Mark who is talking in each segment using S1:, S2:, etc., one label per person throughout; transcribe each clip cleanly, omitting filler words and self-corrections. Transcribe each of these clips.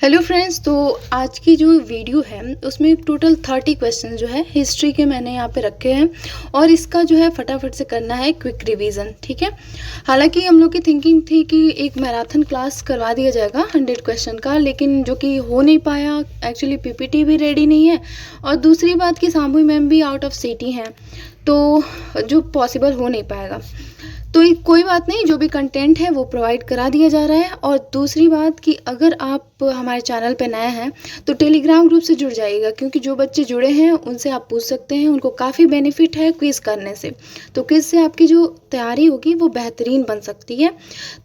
S1: Hello friends, तो आज की जो वीडियो है उसमें टोटल 30 क्वेश्चन जो है हिस्ट्री के मैंने यहाँ पे रखे हैं और इसका जो है फटाफट से करना है क्विक रिवीजन। ठीक है। हालांकि हम लोग की थिंकिंग थी कि एक मैराथन क्लास करवा दिया जाएगा 100 क्वेश्चन का, लेकिन जो कि हो नहीं पाया। एक्चुअली पीपीटी भी रेडी नहीं है और दूसरी बात कि सामू मैम भी आउट ऑफ सिटी हैं, तो जो पॉसिबल हो नहीं पाएगा। तो कोई बात नहीं, जो भी कंटेंट है वो प्रोवाइड करा दिया जा रहा है। और दूसरी बात कि अगर आप हमारे चैनल पे नए हैं तो टेलीग्राम ग्रुप से जुड़ जाइएगा, क्योंकि जो बच्चे जुड़े हैं उनसे आप पूछ सकते हैं, उनको काफ़ी बेनिफिट है क्विज़ करने से। तो क्विज़ से आपकी जो तैयारी होगी वो बेहतरीन बन सकती है।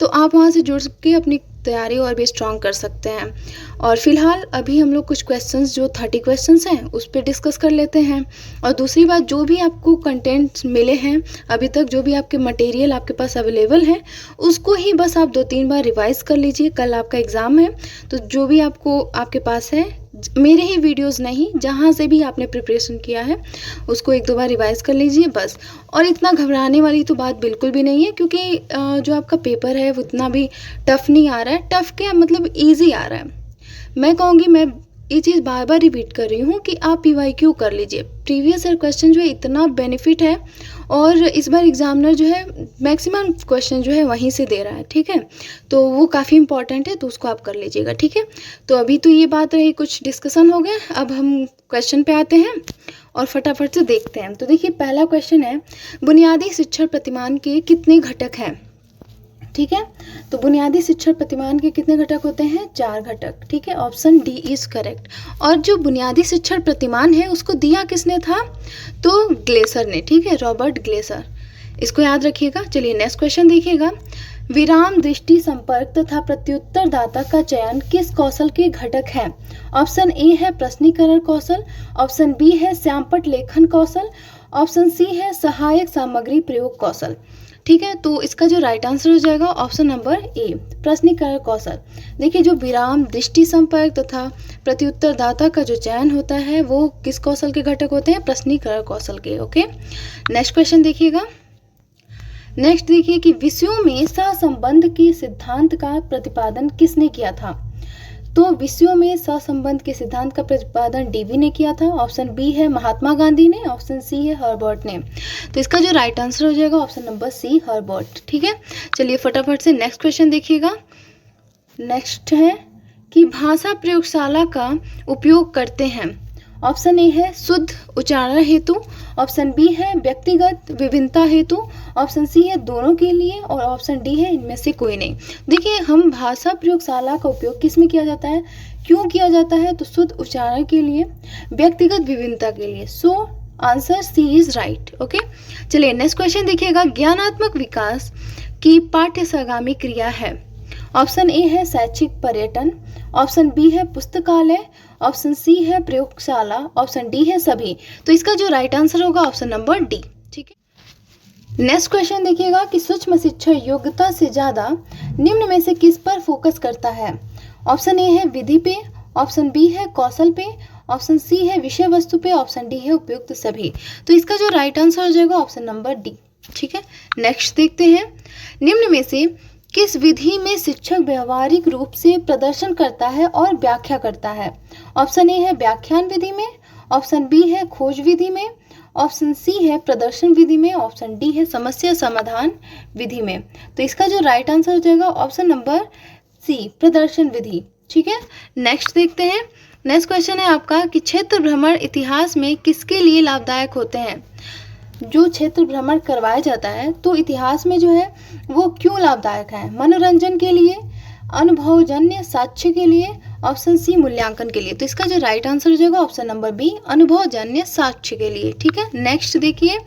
S1: तो आप वहाँ से जुड़ के अपनी तैयारी और भी स्ट्रॉन्ग कर सकते हैं। और फिलहाल अभी हम लोग कुछ क्वेश्चंस जो 30 क्वेश्चंस हैं उस पर डिस्कस कर लेते हैं। और दूसरी बात, जो भी आपको कंटेंट्स मिले हैं अभी तक, जो भी आपके मटेरियल आपके पास अवेलेबल है, उसको ही बस आप 2-3 बार रिवाइज कर लीजिए। कल आपका एग्ज़ाम है, तो जो भी आपको आपके पास है, मेरे ही वीडियोस नहीं, जहाँ से भी आपने प्रिपरेशन किया है उसको 1-2 बार रिवाइज कर लीजिए बस। और इतना घबराने वाली तो बात बिल्कुल भी नहीं है, क्योंकि जो आपका पेपर है वो इतना भी टफ़ नहीं आ रहा है। टफ़ क्या मतलब, ईजी आ रहा है। मैं कहूँगी, मैं ये चीज़ बार बार रिपीट कर रही हूँ कि आप पीवाईक्यू कर लीजिए। प्रीवियस ईयर क्वेश्चन जो है इतना बेनिफिट है, और इस बार एग्जामिनर जो है मैक्सिमम क्वेश्चन जो है वहीं से दे रहा है। ठीक है, तो वो काफ़ी इंपॉर्टेंट है, तो उसको आप कर लीजिएगा। ठीक है, तो अभी तो ये बात रही, कुछ डिस्कशन हो गया, अब हम क्वेश्चन पे आते हैं और फटाफट से देखते हैं। तो देखिए, पहला क्वेश्चन है, बुनियादी शिक्षण प्रतिमान के कितने घटक हैं। ठीक है, तो बुनियादी शिक्षण प्रतिमान के कितने घटक होते हैं? 4 घटक। ठीक है, ऑप्शन डी इज करेक्ट। और जो बुनियादी शिक्षण प्रतिमान है उसको दिया किसने था? तो ग्लेसर ने। ठीक है, रॉबर्ट ग्लेसर, इसको याद रखिएगा। चलिए नेक्स्ट क्वेश्चन देखिएगा। विराम, दृष्टि, संपर्क तथा प्रत्युत्तर दाता का चयन किस कौशल के घटक है? ऑप्शन ए है प्रश्नीकरण कौशल, ऑप्शन बी है श्यामपट्ट लेखन कौशल, ऑप्शन सी है सहायक सामग्री प्रयोग कौशल। ठीक है, तो इसका जो राइट आंसर हो जाएगा ऑप्शन नंबर ए, प्रश्नीकरण कौशल। देखिए, जो विराम, दृष्टि, संपर्क तथा प्रत्युत्तर दाता का जो चयन होता है वो किस कौशल के घटक होते हैं? प्रश्नीकरण कौशल के। ओके, नेक्स्ट क्वेश्चन देखिएगा। नेक्स्ट देखिए कि विषयों में सहसंबंध के सिद्धांत का प्रतिपादन किसने किया था? तो विषयों में सहसंबंध के सिद्धांत का प्रतिपादन डीवी ने किया था। ऑप्शन बी है महात्मा गांधी ने, ऑप्शन सी है हर्बर्ट ने। तो इसका जो राइट आंसर हो जाएगा ऑप्शन नंबर सी, हर्बर्ट। ठीक है, चलिए फटाफट से नेक्स्ट क्वेश्चन देखिएगा। नेक्स्ट है कि भाषा प्रयोगशाला का उपयोग करते हैं। ऑप्शन ए है शुद्ध उच्चारण हेतु, ऑप्शन बी है व्यक्तिगत विभिन्नता हेतु, ऑप्शन सी है दोनों के लिए, और ऑप्शन डी है इनमें से कोई नहीं। देखिए, हम भाषा प्रयोगशाला का उपयोग किस में किया जाता है, क्यों किया जाता है? तो शुद्ध उच्चारण के लिए, व्यक्तिगत विभिन्नता के लिए। So answer C is right. Okay, चलिए नेक्स्ट क्वेश्चन देखिएगा। ज्ञानात्मक विकास की पाठ्यसागामी क्रिया है। ऑप्शन ए है शैक्षिक पर्यटन, ऑप्शन बी है पुस्तकालय, ऑप्शन सी है प्रयोगशाला, ऑप्शन डी है सभी। तो इसका जो राइट आंसर होगा ऑप्शन नंबर डी। ठीक है, नेक्स्ट क्वेश्चन देखिएगा कि सूक्ष्म शिक्षा योग्यता से ज्यादा निम्न में से किस पर फोकस करता है? ऑप्शन ए है विधि पे, ऑप्शन बी है कौशल पे, ऑप्शन सी है विषय वस्तु पे, ऑप्शन डी है उपयुक्त सभी। तो इसका जो राइट आंसर हो जाएगा ऑप्शन नंबर डी। ठीक है, नेक्स्ट देखते हैं। निम्न में से किस विधि में शिक्षक व्यवहारिक रूप से प्रदर्शन करता है और व्याख्या करता है? ऑप्शन ए है व्याख्यान विधि में, ऑप्शन बी है खोज विधि में, ऑप्शन सी है प्रदर्शन विधि में, ऑप्शन डी है समस्या समाधान विधि में। तो इसका जो राइट आंसर हो जाएगा ऑप्शन नंबर सी, प्रदर्शन विधि। ठीक है, नेक्स्ट देखते हैं। नेक्स्ट क्वेश्चन है आपका कि क्षेत्र भ्रमण इतिहास में किसके लिए लाभदायक होते हैं? जो क्षेत्र भ्रमण करवाया जाता है तो इतिहास में जो है वो क्यों लाभदायक है? मनोरंजन के लिए, अनुभवजन्य साक्ष्य के लिए, ऑप्शन सी मूल्यांकन के लिए। तो इसका जो राइट आंसर हो जाएगा ऑप्शन नंबर बी, अनुभवजन्य साक्ष्य के लिए। ठीक है, नेक्स्ट देखिए,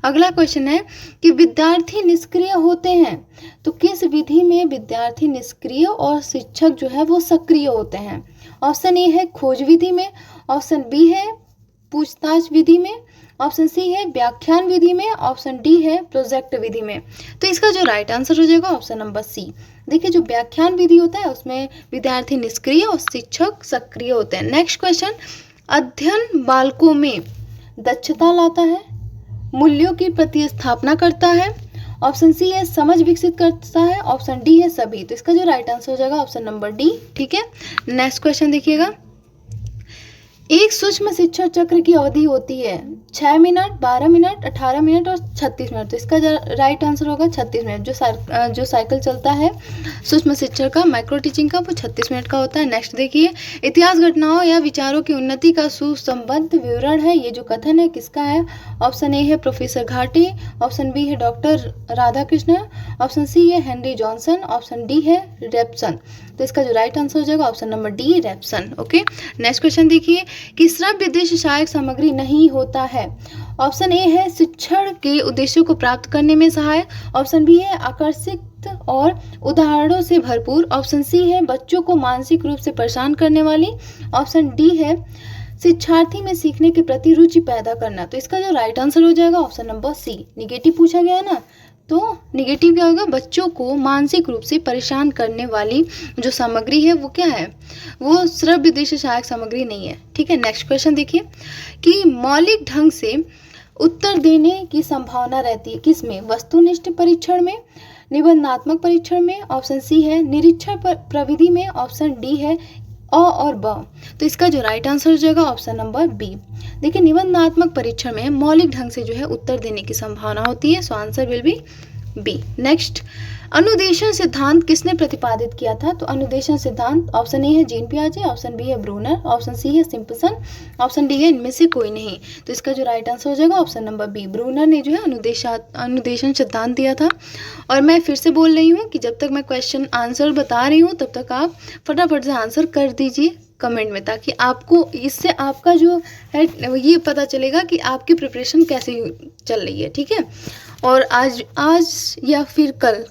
S1: अगला क्वेश्चन है कि विद्यार्थी निष्क्रिय होते हैं तो किस विधि में विद्यार्थी निष्क्रिय और शिक्षक जो है वो सक्रिय होते हैं? ऑप्शन ए है खोज विधि में, ऑप्शन बी है पूछताछ विधि में, ऑप्शन सी है व्याख्यान विधि में, ऑप्शन डी है प्रोजेक्ट विधि में। तो इसका जो राइट आंसर हो जाएगा ऑप्शन नंबर सी। देखिए, जो व्याख्यान विधि होता है उसमें विद्यार्थी निष्क्रिय और शिक्षक सक्रिय होते हैं। नेक्स्ट क्वेश्चन, अध्ययन बालकों में दक्षता लाता है, मूल्यों की प्रतिस्थापना करता है, ऑप्शन सी है समझ विकसित करता है, ऑप्शन डी है सभी। तो इसका जो राइट आंसर हो जाएगा ऑप्शन नंबर डी। ठीक है, नेक्स्ट क्वेश्चन देखिएगा। एक सूक्ष्म शिक्षा चक्र की अवधि होती है 6 मिनट, 12 मिनट, 18 मिनट और 36 मिनट। तो इसका राइट आंसर होगा 36 मिनट। जो साइकिल चलता है सूक्ष्म शिक्षा का, माइक्रो टीचिंग का, वो 36 मिनट का होता है। नेक्स्ट देखिए, इतिहास घटनाओं या विचारों की उन्नति का सुसंबद्ध विवरण है। ये जो कथन है किसका है? ऑप्शन ए है प्रोफेसर घाटी, ऑप्शन बी है डॉक्टर राधाकृष्ण, ऑप्शन सी है हेनरी जॉनसन, ऑप्शन डी है रेप्सन। तो इसका जो राइट आंसर हो जाएगा option number D, Raphson. Okay, next question देखिए कि श्रव्य दृश्य सहायक सामग्री नहीं होता है। ऑप्शन ए है शिक्षण के उद्देश्यों को प्राप्त करने में सहायक, ऑप्शन बी है आकर्षित और उदाहरणों से भरपूर, ऑप्शन सी है बच्चों को मानसिक रूप से परेशान करने वाली, ऑप्शन डी है शिक्षार्थी में सीखने के प्रति रुचि पैदा करना। तो इसका जो राइट आंसर हो जाएगा ऑप्शन नंबर सी, निगेटिव पूछा गया है ना, तो निगेटिव क्या होगा? बच्चों को मानसिक रूप से परेशान करने वाली जो सामग्री है वो क्या है? वो श्रव्य दृश्य सहायक सामग्री नहीं है। ठीक है, नेक्स्ट क्वेश्चन देखिए कि मौलिक ढंग से उत्तर देने की संभावना रहती है किसमें? वस्तुनिष्ठ परीक्षण में, निबंधात्मक परीक्षण में, ऑप्शन सी है निरीक्षण प्रविधि में, ऑप्शन डी है अ और ब। तो इसका जो राइट आंसर हो जाएगा ऑप्शन नंबर बी। देखिए, निबंधात्मक परीक्षण में मौलिक ढंग से जो है उत्तर देने की संभावना होती है, so answer will be B. Next, अनुदेशन सिद्धांत किसने प्रतिपादित किया था? तो अनुदेशन सिद्धांत ऑप्शन ए है जीन पियाजे, ऑप्शन बी है ब्रूनर, ऑप्शन सी है सिम्पसन, ऑप्शन डी है इनमें से कोई नहीं। तो इसका जो राइट आंसर हो जाएगा ऑप्शन नंबर बी, ब्रूनर ने जो है अनुदेशन सिद्धांत दिया था। और मैं फिर से बोल रही हूँ कि जब तक मैं क्वेश्चन आंसर बता रही हूँ तब तक आप फटाफट से आंसर कर दीजिए कमेंट में, ताकि आपको इससे आपका जो है ये पता चलेगा कि आपकी प्रिपरेशन कैसे चल रही है। ठीक है, और आज या फिर कल,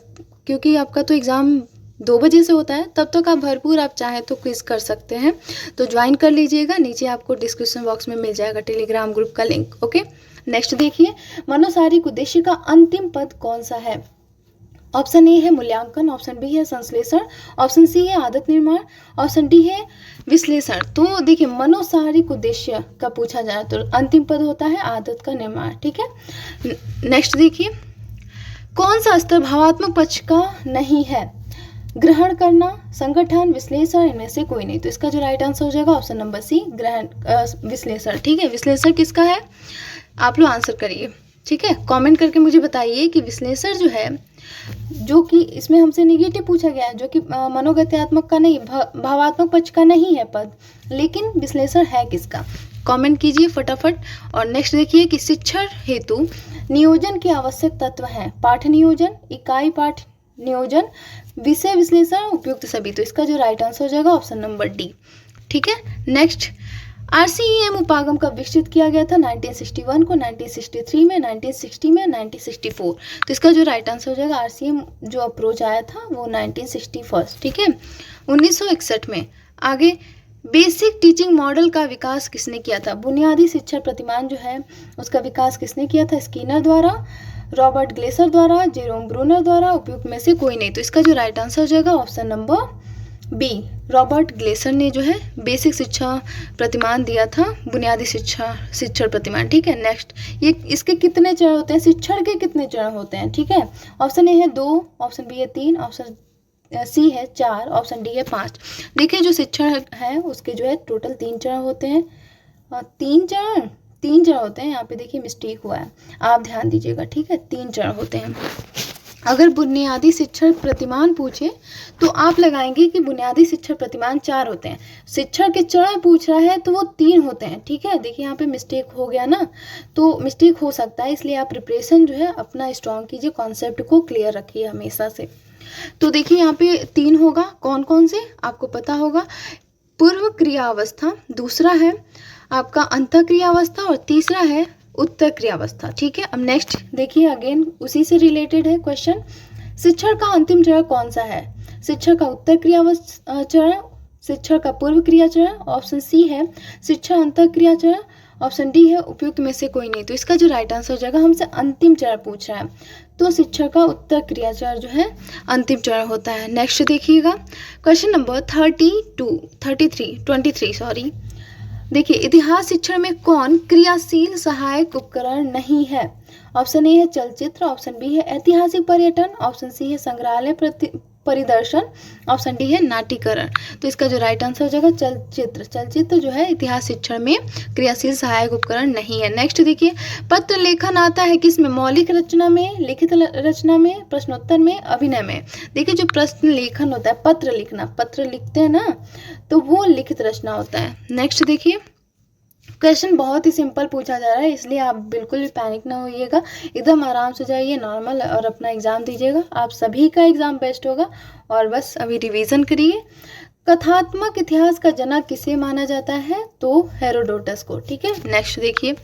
S1: क्योंकि आपका तो एग्ज़ाम 2 बजे से होता है, तब तक आप भरपूर आप चाहें तो क्विज कर सकते हैं। तो ज्वाइन कर लीजिएगा, नीचे आपको डिस्क्रिप्शन बॉक्स में मिल जाएगा टेलीग्राम ग्रुप का लिंक। ओके, नेक्स्ट देखिए, मनोशारीरिक उद्देश्य का अंतिम पद कौन सा है? ऑप्शन ए है मूल्यांकन, ऑप्शन बी है संश्लेषण, ऑप्शन सी है आदत निर्माण, ऑप्शन डी है विश्लेषण। तो देखिए, मनोशारीरिक उद्देश्य का पूछा जाए तो अंतिम पद होता है आदत का निर्माण। ठीक है, नेक्स्ट देखिए, कौन सा स्तर भावात्मक पक्ष का नहीं है? ग्रहण करना, संगठन, विश्लेषण, इनमें से कोई नहीं। तो इसका जो राइट आंसर हो जाएगा ऑप्शन नंबर सी, ग्रहण विश्लेषण। ठीक है, विश्लेषण किसका है? आप लोग आंसर करिए। ठीक है, कमेंट करके मुझे बताइए कि विश्लेषण जो है, जो कि इसमें हमसे निगेटिव पूछा गया है, जो कि मनोगत्यात्मक का नहीं, भावात्मक पक्ष का नहीं है पद, लेकिन विश्लेषण है किसका? कमेंट कीजिए फटाफट। और नेक्स्ट देखिए कि शिक्षण हेतु नियोजन के आवश्यक तत्व हैं। पाठ नियोजन, इकाई पाठ नियोजन, विषय विश्लेषण, उपयुक्त सभी। तो इसका जो राइट आंसर हो जाएगा ऑप्शन नंबर डी। ठीक है, नेक्स्ट, RCEM उपागम कब विकसित किया गया था? 1961 को, 1963 में, 1960 में, 1964। तो इसका जो राइट आंसर हो जाएगा RCEM जो अप्रोच आया था वो 1961। ठीक है, 1961 में। आगे, बेसिक टीचिंग मॉडल का विकास किसने किया था? बुनियादी शिक्षण प्रतिमान जो है उसका विकास किसने किया था? स्किनर द्वारा, रॉबर्ट ग्लेसर द्वारा, जेरोम ब्रूनर द्वारा, उपयुक्त में से कोई नहीं। तो इसका जो राइट आंसर हो जाएगा option number B, Robert Glaser ने जो है बेसिक शिक्षा प्रतिमान दिया था, बुनियादी शिक्षण प्रतिमान। ठीक है, नेक्स्ट, ये इसके कितने चरण होते हैं? शिक्षण के कितने चरण होते हैं? ठीक है, ऑप्शन ए है 2, ऑप्शन बी है 3, ऑप्शन सी है 4, ऑप्शन डी है 5। देखिए, जो शिक्षण है उसके जो है टोटल 3 चरण होते हैं। 3 चरण होते हैं। यहाँ पे देखिए मिस्टेक हुआ है, आप ध्यान दीजिएगा। ठीक है, 3 चरण होते हैं। अगर बुनियादी शिक्षण प्रतिमान पूछे तो आप लगाएंगे कि बुनियादी शिक्षण प्रतिमान 4 होते हैं। शिक्षण के चरण पूछ रहा है तो वो 3 होते हैं। ठीक है, देखिए यहाँ पे मिस्टेक हो गया ना, तो मिस्टेक हो सकता है, इसलिए आप प्रिपरेशन जो है अपना स्ट्रॉन्ग कीजिए, कॉन्सेप्ट को क्लियर रखिए हमेशा से। तो देखिए यहाँ पे 3 होगा, कौन कौन से आपको पता होगा? पूर्व क्रियावस्था, दूसरा है आपका अंतः क्रियावस्था और तीसरा है उत्तर क्रियावस्था। ठीक है, अब नेक्स्ट देखिए, अगेन उसी से रिलेटेड है क्वेश्चन। शिक्षण का अंतिम चरण कौन सा है? शिक्षण का उत्तर क्रियावस्था चरण, शिक्षण का पूर्व क्रिया चरण, ऑप्शन सी है शिक्षण अंतः क्रिया चरण, ऑप्शन डी है उपयुक्त में से कोई नहीं। तो इसका जो राइट आंसर हो जाएगा, हमसे अंतिम चरण पूछ रहा है तो शिक्षण का उत्तर क्रिया चरण जो है अंतिम चरण होता है। नेक्स्ट देखिएगा, क्वेश्चन नंबर 23 देखिए, इतिहास शिक्षण में कौन क्रियाशील सहायक उपकरण नहीं है? ऑप्शन ए है चलचित्र, ऑप्शन बी है ऐतिहासिक पर्यटन, ऑप्शन सी है संग्रहालय परिदर्शन, ऑप्शन डी है नाट्यकरण। तो इसका जो राइट आंसर हो जाएगा चलचित्र। चलचित्र जो है इतिहास शिक्षण में क्रियाशील सहायक उपकरण नहीं है। नेक्स्ट देखिए, पत्र लेखन आता है किसमें? मौलिक रचना में, लिखित रचना में, प्रश्नोत्तर में, अभिनय में। देखिए जो प्रश्न लेखन होता है, पत्र लिखना, पत्र लिखते हैं ना, तो वो लिखित रचना होता है। नेक्स्ट देखिए, क्वेश्चन बहुत ही सिंपल पूछा जा रहा है, इसलिए आप बिल्कुल भी पैनिक ना होइएगा, एकदम आराम से जाइए नॉर्मल और अपना एग्ज़ाम दीजिएगा। आप सभी का एग्ज़ाम बेस्ट होगा। और बस अभी रिवीजन करिए। कथात्मक इतिहास का जनक किसे माना जाता है? तो हेरोडोटस को। ठीक है, नेक्स्ट देखिए,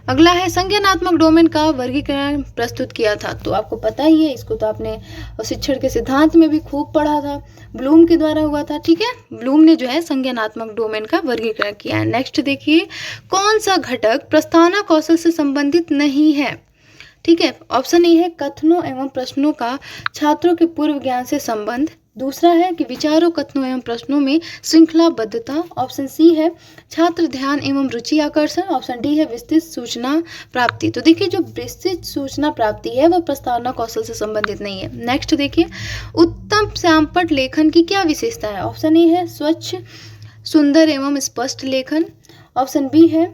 S1: अगला है संज्ञानात्मक डोमेन का वर्गीकरण प्रस्तुत किया था। तो आपको पता ही है, इसको तो आपने शिक्षण के सिद्धांत में भी खूब पढ़ा था, ब्लूम के द्वारा हुआ था। ठीक है, ब्लूम ने जो है संज्ञानात्मक डोमेन का वर्गीकरण किया है। नेक्स्ट देखिए, कौन सा घटक प्रस्तावना कौशल से संबंधित नहीं है? ठीक है, ऑप्शन ए है कथनों एवं प्रश्नों का छात्रों के पूर्व ज्ञान से संबंध, दूसरा है कि विचारों, कथनों एवं प्रश्नों में श्रृंखलाबद्धता, ऑप्शन सी है छात्र ध्यान एवं रुचि आकर्षण, ऑप्शन डी है विस्तृत सूचना प्राप्ति। तो देखिए जो विस्तृत सूचना प्राप्ति है वह प्रस्तावना कौशल से संबंधित नहीं है। नेक्स्ट देखिए, उत्तम श्यामपट्ट लेखन की क्या विशेषता है? ऑप्शन ए है स्वच्छ, सुंदर एवं स्पष्ट लेखन, ऑप्शन बी है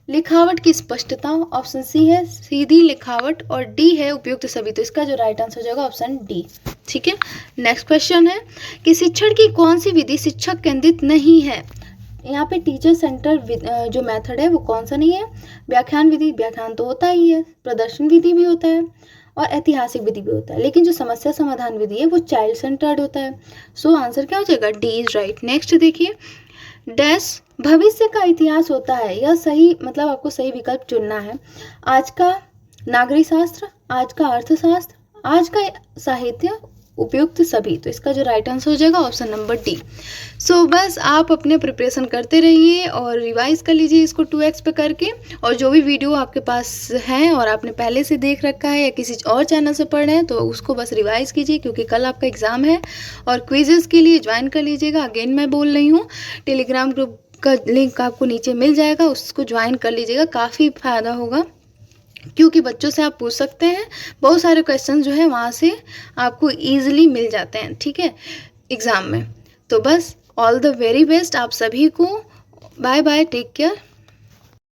S1: लिखावट की स्पष्टता, ऑप्शन सी है सीधी लिखावट, और डी है उपयुक्त सभी। तो इसका जो राइट आंसर हो जाएगा ऑप्शन डी। ठीक है, नेक्स्ट क्वेश्चन है कि शिक्षण की कौन सी विधि शिक्षक केंद्रित नहीं है? यहाँ पे टीचर सेंटर जो मेथड है वो कौन सा नहीं है? व्याख्यान विधि, व्याख्यान तो होता ही है, प्रदर्शन विधि भी होता है और ऐतिहासिक विधि भी होता है, लेकिन जो समस्या समाधान विधि है वो चाइल्ड सेंटर्ड होता है। सो आंसर क्या हो जाएगा? D is right. नेक्स्ट देखिए, डैश भविष्य का इतिहास होता है, यह सही, मतलब आपको सही विकल्प चुनना है। आज का नागरिक शास्त्र, आज का अर्थशास्त्र, आज का साहित्य, उपयुक्त सभी। तो इसका जो राइट आंसर हो जाएगा ऑप्शन नंबर डी। सो बस आप अपने प्रिपरेशन करते रहिए और रिवाइज कर लीजिए इसको 2x पे करके। और जो भी वीडियो आपके पास है और आपने पहले से देख रखा है या किसी और चैनल से पढ़ रहे हैं तो उसको बस रिवाइज कीजिए, क्योंकि कल आपका एग्ज़ाम है। और क्विजेज़ के लिए ज्वाइन कर लीजिएगा। अगेन मैं बोल रही हूँ, टेलीग्राम ग्रुप का लिंक आपको नीचे मिल जाएगा, उसको ज्वाइन कर लीजिएगा, काफ़ी फ़ायदा होगा, क्योंकि बच्चों से आप पूछ सकते हैं, बहुत सारे क्वेश्चन जो है वहाँ से आपको ईजिली मिल जाते हैं। ठीक है, एग्ज़ाम में। तो बस ऑल द वेरी बेस्ट आप सभी को। Bye bye, take care.